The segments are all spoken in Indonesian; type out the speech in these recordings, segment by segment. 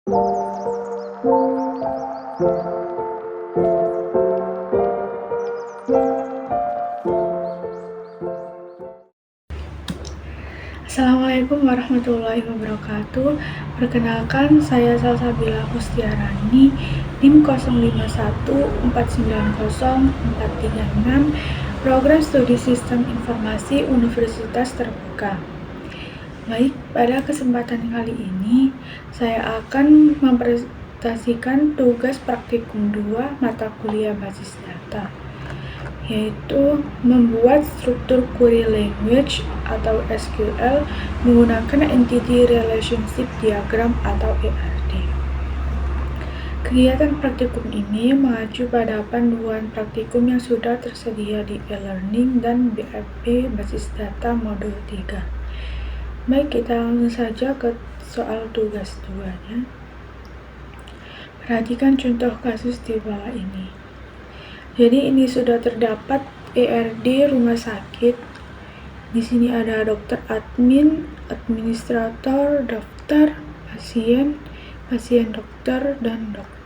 Assalamualaikum warahmatullahi wabarakatuh. Perkenalkan, saya Salsabila Mustiarani, NIM 0514904336, Program Studi Sistem Informasi Universitas Terbuka. Baik, pada kesempatan kali ini, saya akan mempresentasikan tugas praktikum 2 mata kuliah basis data, yaitu membuat struktur query language atau SQL menggunakan Entity Relationship Diagram atau ERD. Kegiatan praktikum ini mengacu pada panduan praktikum yang sudah tersedia di e-learning dan BFP basis data modul 3. Baik, kita langsung saja ke soal tugas 2-nya. Perhatikan contoh kasus di bawah ini. Jadi ini sudah terdapat ERD rumah sakit. Di sini ada dokter admin, administrator, daftar, pasien, pasien dokter, dan dokter.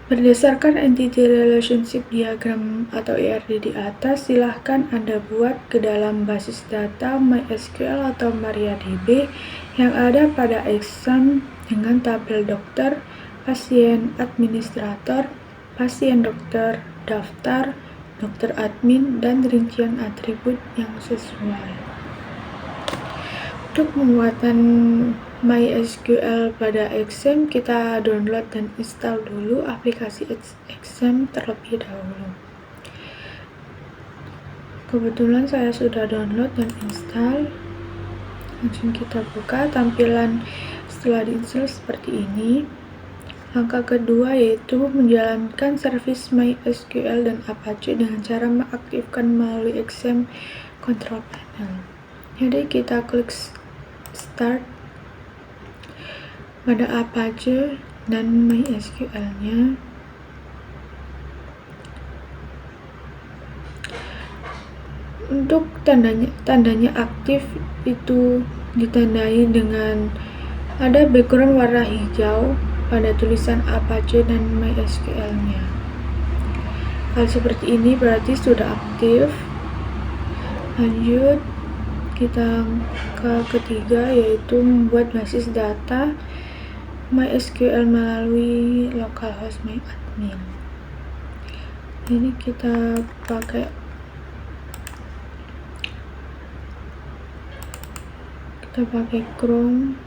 Berdasarkan Entity Relationship Diagram atau ERD di atas, silahkan Anda buat ke dalam basis data MySQL atau MariaDB yang ada pada exam dengan tabel dokter, pasien, administrator, pasien dokter, daftar, dokter admin, dan rincian atribut yang sesuai. Untuk pembuatan MySQL pada Exam, kita download dan install dulu aplikasi Exam terlebih dahulu. Kebetulan saya sudah download dan install. Langsung kita buka, tampilan setelah diinstal seperti ini. Langkah kedua yaitu menjalankan servis MySQL dan Apache dengan cara mengaktifkan melalui Exam Control Panel. Jadi kita klik Start pada Apache dan MySQL-nya. Untuk tandanya aktif itu ditandai dengan ada background warna hijau pada tulisan Apache dan MySQL-nya. Hal seperti ini berarti sudah aktif. Lanjut, kita ke ketiga yaitu membuat basis data MySQL melalui localhost MyAdmin. Ini kita pakai Chrome.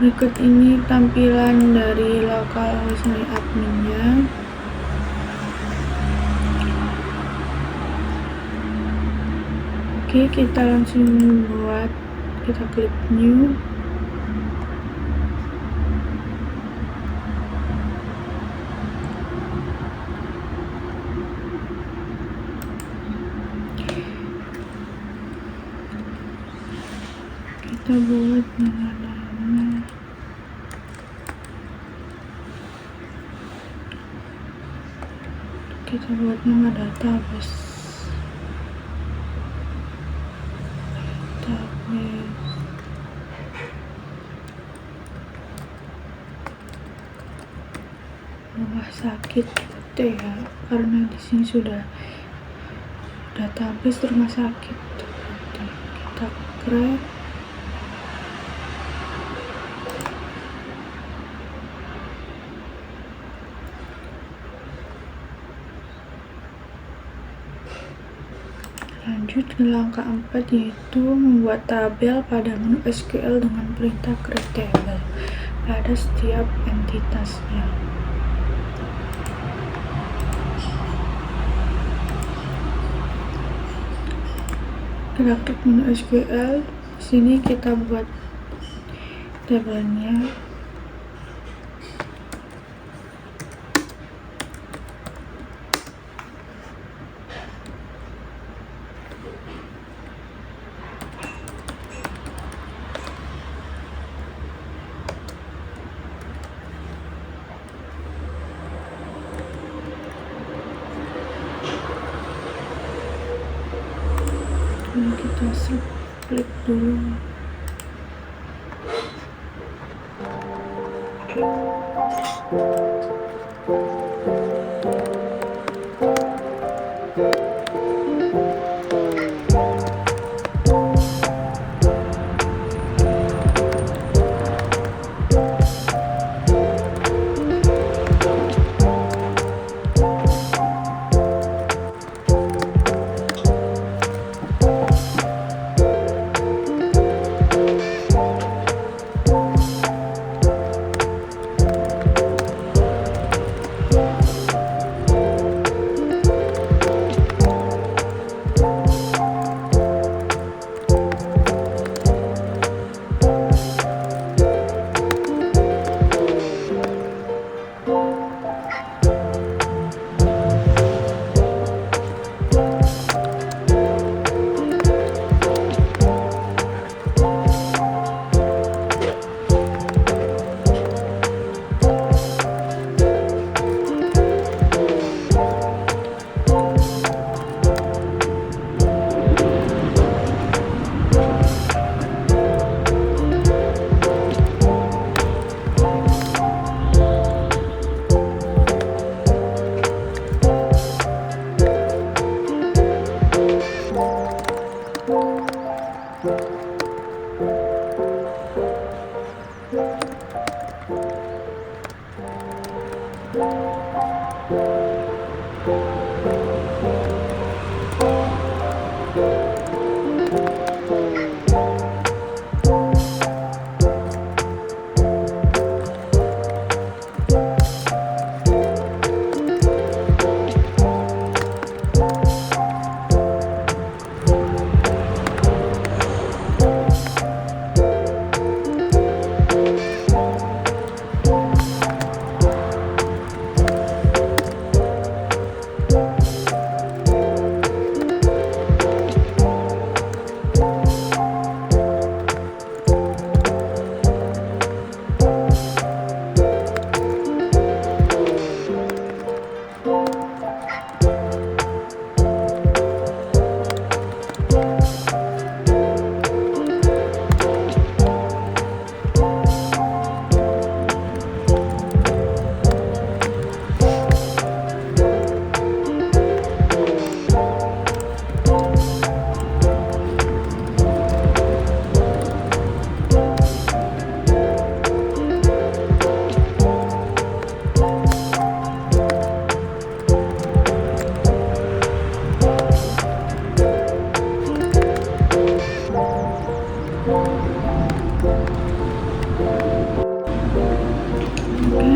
Berikut ini tampilan dari localhost MyAdmin-nya. Oke, kita langsung buat. Kita klik new. Kita buat nama database. Rumah sakit gitu ya, karena di sini sudah database rumah sakit. Kita create. Lanjut ke langkah 4 yaitu membuat tabel pada menu SQL dengan perintah create table pada setiap entitasnya. Kita klik menu SQL. Di sini kita buat tabelnya. kita klik dulu.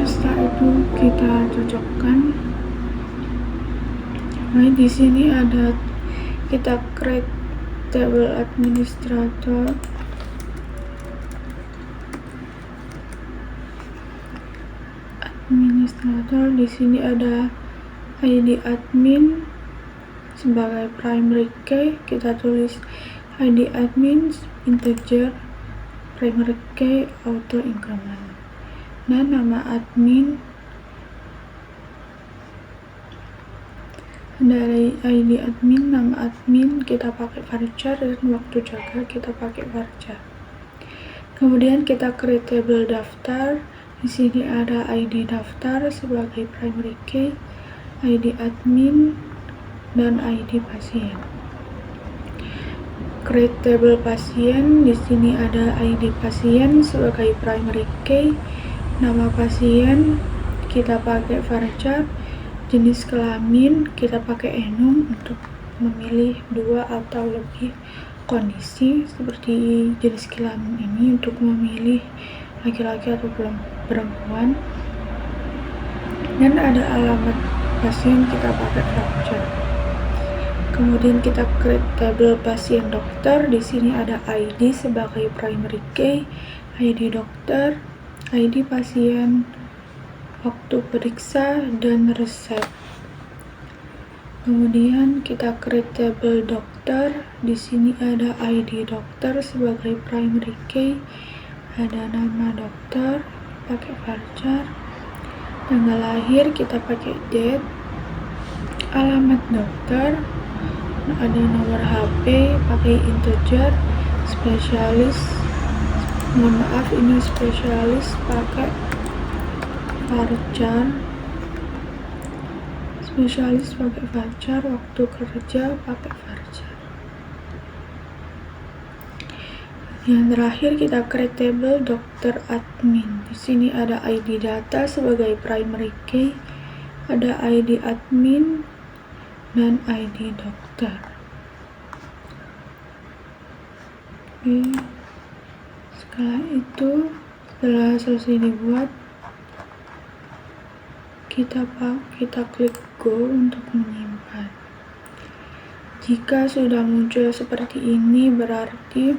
Setelah itu kita cocokkan. Nah, di sini ada kita create table administrator. Di sini ada ID admin sebagai primary key. Kita tulis ID admin integer primary key auto increment. Nah, nama admin dari ID admin, nama admin kita pakai varchar, dan waktu jaga kita pakai varchar. Kemudian kita create table daftar. Di sini ada ID daftar sebagai primary key, ID admin, dan ID pasien. Create table pasien. Di sini ada ID pasien sebagai primary key, nama pasien kita pakai varchar, jenis kelamin kita pakai enum untuk memilih 2 atau lebih kondisi seperti jenis kelamin ini untuk memilih laki-laki atau perempuan, dan ada alamat pasien kita pakai varchar. Kemudian kita create table pasien dokter. Di sini ada ID sebagai primary key, ID dokter, ID pasien, waktu periksa, dan resep. Kemudian kita create table dokter. Di sini ada ID dokter sebagai primary key, ada nama dokter pakai varchar, tanggal lahir kita pakai date, alamat dokter, ada nomor HP pakai integer, spesialis, mohon maaf ini spesialis pakai varchar, waktu kerja pakai varchar. Yang terakhir kita create table dokter admin. Di sini ada ID data sebagai primary key, ada ID admin dan ID dokter. Oke. Setelah selesai dibuat, kita klik go untuk menyimpan. Jika sudah muncul seperti ini, berarti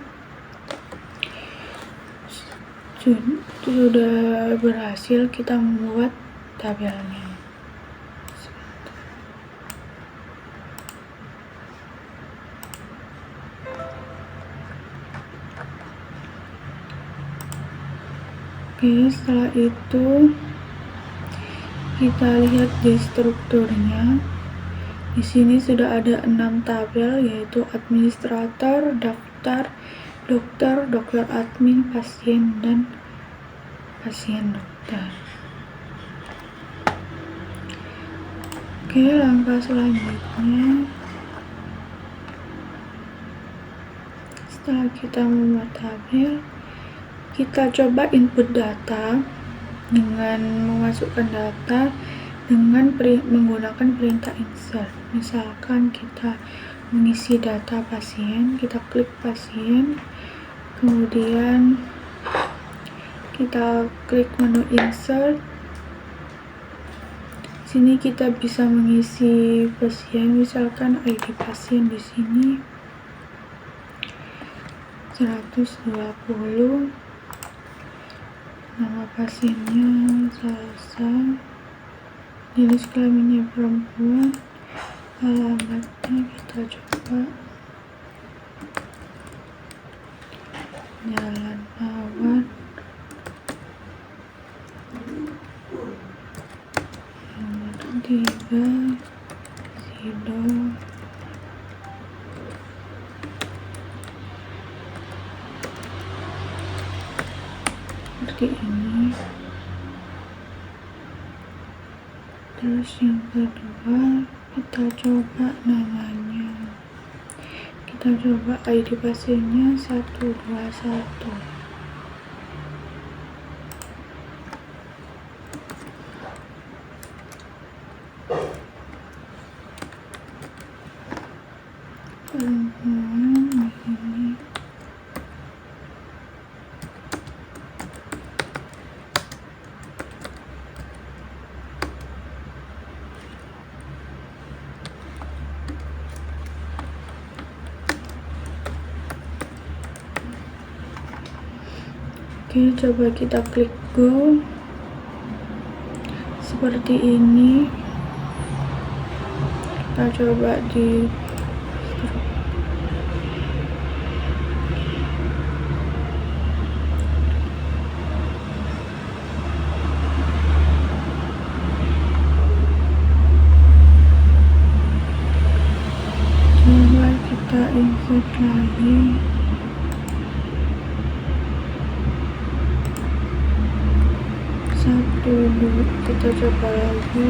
sudah berhasil kita membuat tabelnya. Oke, setelah itu kita lihat di strukturnya. Di sini sudah ada 6 tabel, yaitu administrator, daftar, dokter, dokter admin, pasien, dan pasien dokter. Oke, langkah selanjutnya, setelah kita membuat tabel, kita coba input data dengan memasukkan data dengan menggunakan perintah insert. Misalkan kita mengisi data pasien, kita klik pasien, kemudian kita klik menu insert. Sini kita bisa mengisi pasien, misalkan ID pasien di sini 120, nama pasiennya Salsa, jenis kelaminnya perempuan, alamatnya kita coba Jalan Awan, nomor 3, Sido, seperti ini. Terus yang kedua, kita coba namanya, kita coba ID pasiennya 121. Perempuan di sini. Oke, coba kita klik go. Seperti ini. Kita coba di coba kita insert lagi. Kita coba lagi.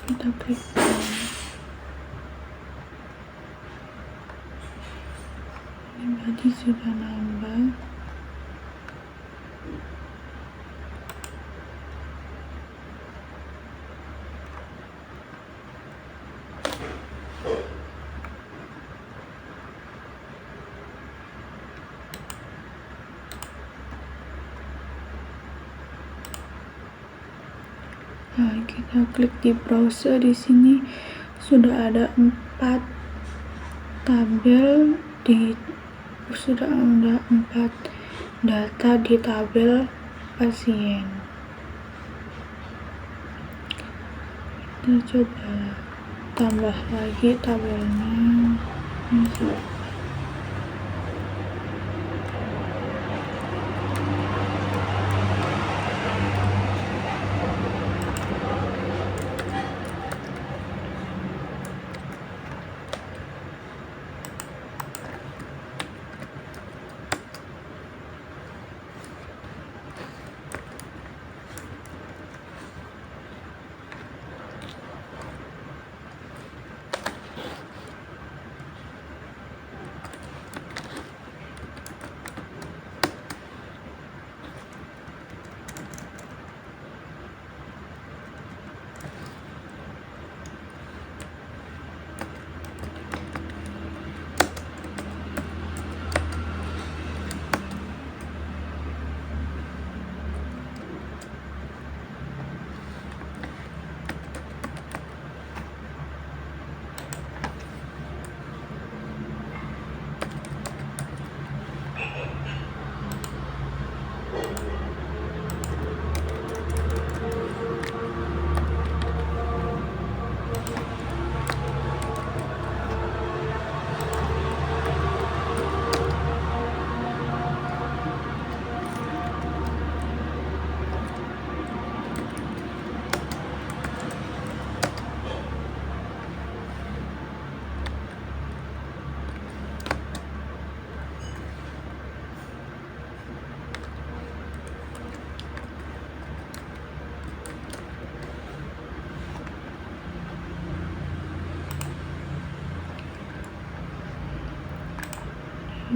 Kita klik ini berarti sudah nambah. Nah, kita klik di browser. Di sini sudah ada 4 tabel sudah ada 4 data di tabel pasien. Kita coba tambah lagi tabelnya.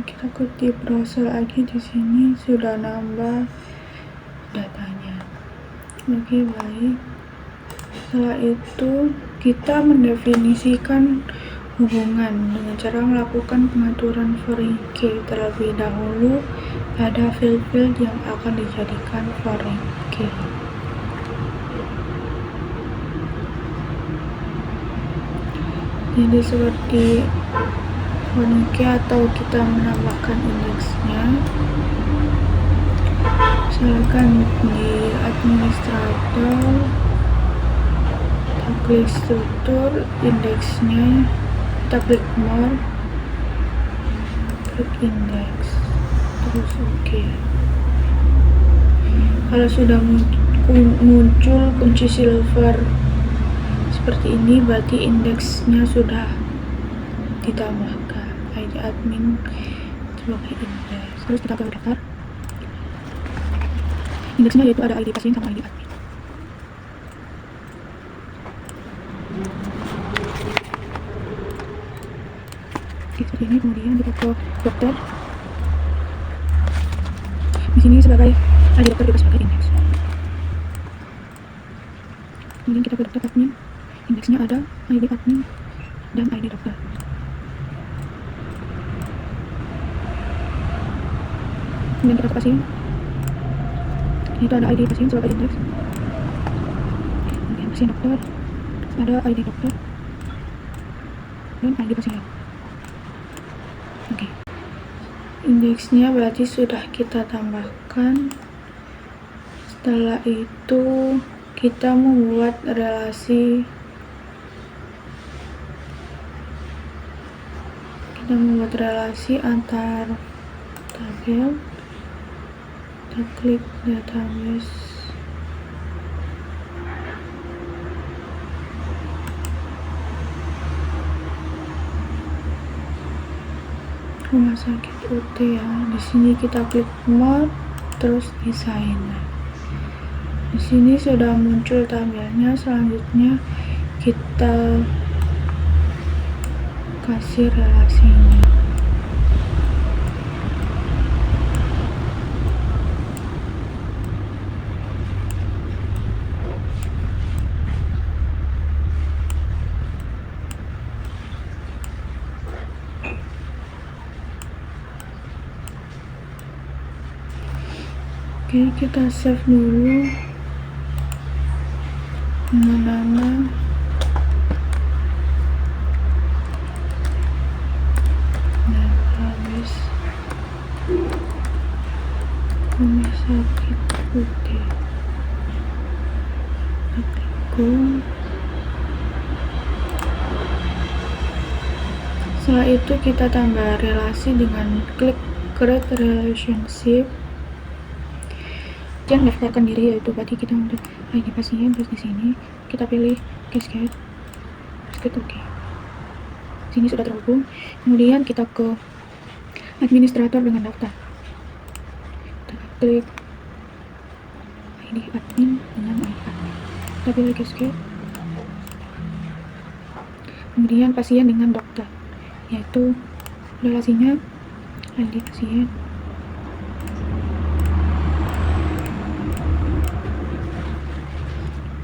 Kita klik di browser lagi. Di sini sudah nambah datanya. Oke, baik. Setelah itu kita mendefinisikan hubungan dengan cara melakukan pengaturan foreign key terlebih dahulu pada field-field yang akan dijadikan foreign key. Jadi seperti foreign key atau kita menambahkan indeksnya. Misalkan di administrator, kita klik struktur, indeksnya, kita klik more, klik indeks, terus oke. Kalau sudah muncul kunci silver seperti ini, berarti indeksnya sudah ditambahkan. ID admin sebagai indeks. Terus kita ke daftar. Indeksnya yaitu ada ID pasien sama ID admin. Oke, seperti ini. Kemudian kita ke dokter. Di sini sebagai ID dokter juga sebagai indeks. Kemudian kita ke dokter admin. Indeksnya ada ID admin dan ID dokter. Kemudian kita ke pasien. Itu ada ID pasien sebagai indeks. Kemudian pasien dokter, ada ID dokter dan ID pasien. Oke. Indeksnya berarti sudah kita tambahkan. Setelah itu kita membuat relasi. Kita membuat relasi antar tabel. Kita klik database. Rumah sakit UT ya. Di sini kita klik more, terus desain. Di sini sudah muncul tabelnya. Selanjutnya kita kasih relasinya. Oke, kita save dulu dengan nama database rumah sakit putih. Setelah itu kita tambah relasi dengan klik create relationship dan daftarkan diri, yaitu berarti kita untuk ID pasien. Terus di sini kita pilih cascade, klik OK. Sini sudah terhubung. Kemudian kita ke administrator dengan daftar. Kita klik ID admin dengan ID admin. Kita pilih cascade. Kemudian pasien dengan dokter, yaitu relasinya ID pasien.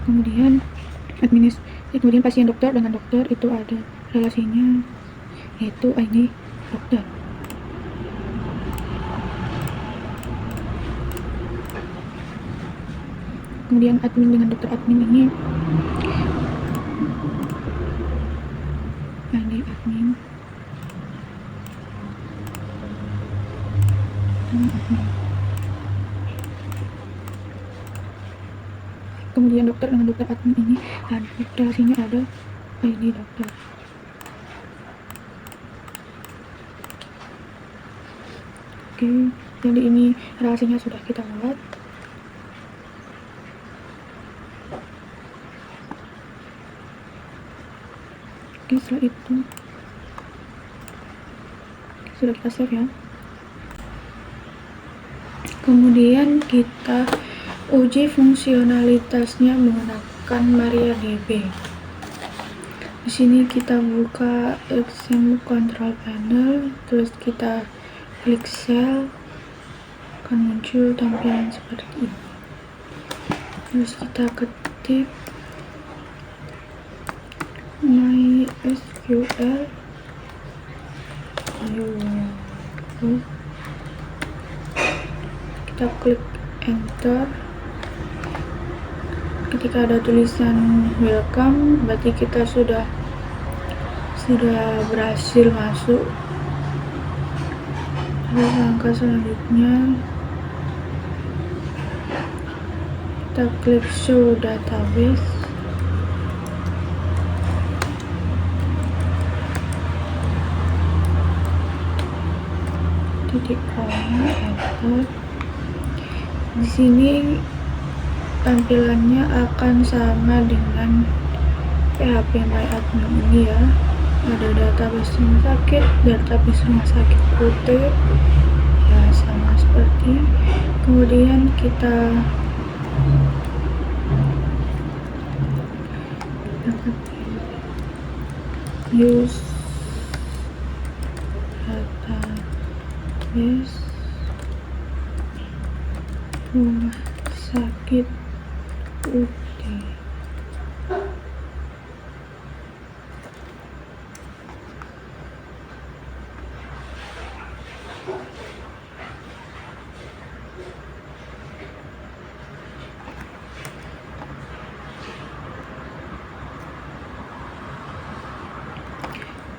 Kemudian pasien dokter dengan dokter itu ada relasinya, yaitu ID dokter. Kemudian admin dengan dokter admin ini ID admin dan admin. Kemudian dokter dengan dokter admin ini relasinya ada ID dokter. Oke, jadi ini relasinya sudah kita buat. Oke, setelah itu sudah kita save ya. Kemudian kita uji fungsionalitasnya menggunakan MariaDB. Di sini kita buka example control panel, terus kita klik cell, akan muncul tampilan seperti ini. Terus kita ketik MySQL kita klik enter. Ketika ada tulisan welcome, berarti kita sudah berhasil masuk. Terus langkah selanjutnya kita klik show database. Titik koma enter. Di sini tampilannya akan sama dengan PHP MyAdmin ini ya. Ada database rumah sakit, database rumah sakit putih ya, sama seperti. Kemudian kita use database rumah sakit putih.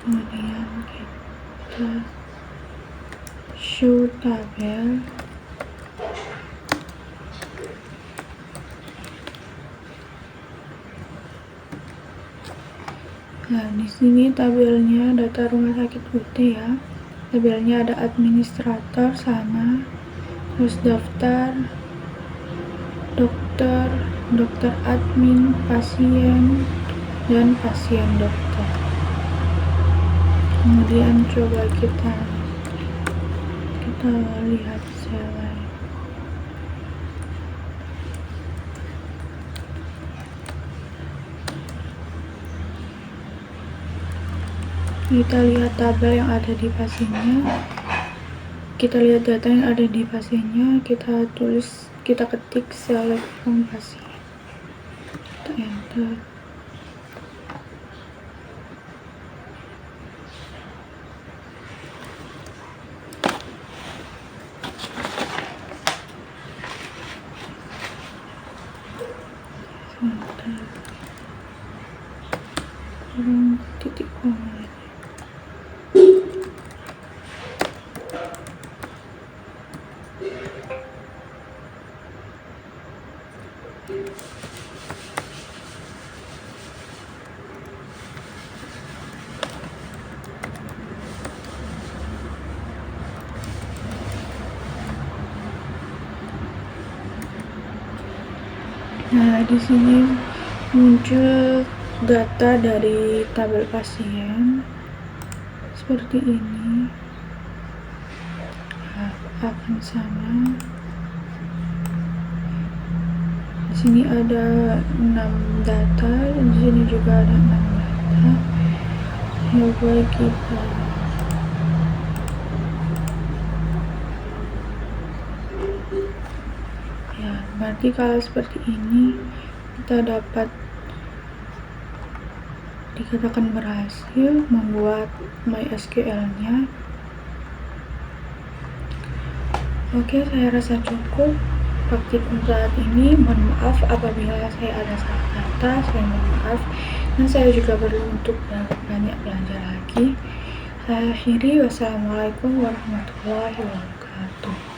Kemudian kita show tabel. Nah, di sini tabelnya data rumah sakit putih ya. Tabelnya ada administrator sama, terus daftar, dokter, dokter admin, pasien, dan pasien dokter. Kemudian coba kita lihat sel lain. Kita lihat tabel yang ada di pasiennya, kita lihat data yang ada di pasiennya, kita ketik select from pasien, kita enter. kurang titik koma. Nah, di sini muncul data dari tabel pasien seperti ini. Nah, akan sama. Di sini ada 6 data, di sini juga ada 6 data. Coba kita ya, berarti kalau seperti ini kita dapat dikatakan berhasil membuat MySQL-nya. Oke, saya rasa cukup praktik untuk saat ini. Mohon maaf apabila saya ada salah kata, saya mohon maaf, dan saya juga perlu untuk banyak belajar lagi. Saya akhiri, wassalamualaikum warahmatullahi wabarakatuh.